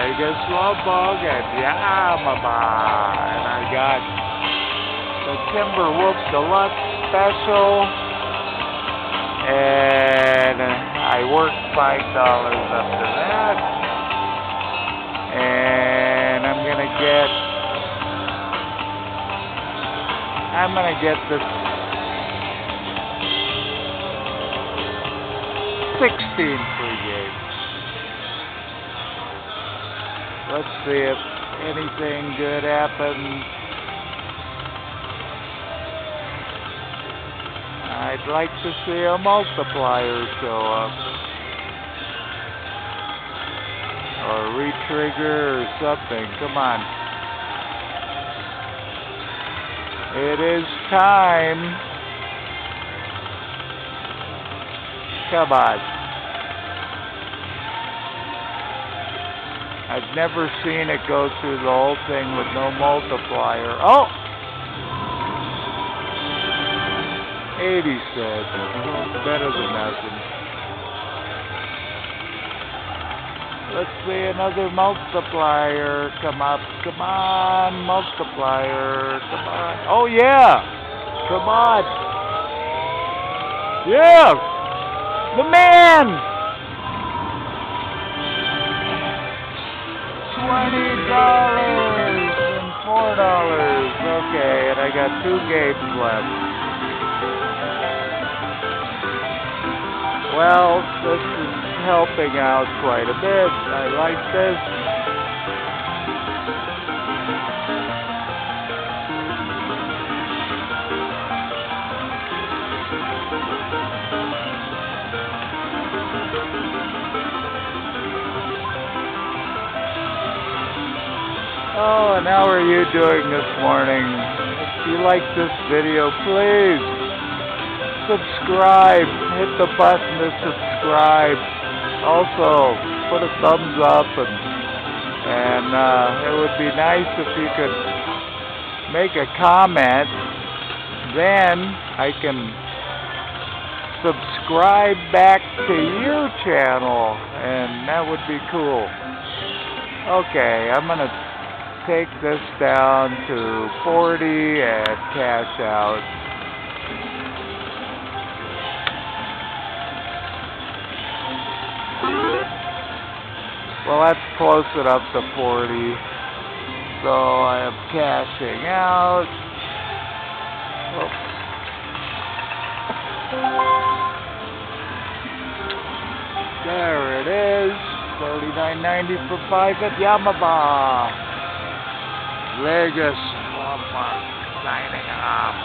VegasLoveBug at YAAMAVA. And I got the Timberwolf Deluxe Special. And I worked $5 up to that. And I'm gonna get this 16 free games. Let's see if anything good happens. I'd like to see a multiplier show up. Or re-trigger or something. Come on. It is time. Come on. I've never seen it go through the whole thing with no multiplier. Oh! 80 cents. Better than nothing. Let's see another multiplier come up. Come on, multiplier. Come on. Oh, yeah! Come on. Yeah! The man! $20 and $4. Okay, and I got 2 games left. Well, this is helping out quite a bit. I like this. Oh, and how are you doing this morning? If you like this video, please subscribe. Hit the button to subscribe. Also, put a thumbs up, and it would be nice if you could make a comment. Then I can subscribe back to your channel, and that would be cool. Okay, I'm gonna take this down to 40 and cash out. Well, let's close it up to 40. So I am cashing out. Oops. There it is. $39.90 for 5 at YAAMAVA. VegasLoveBug signing off.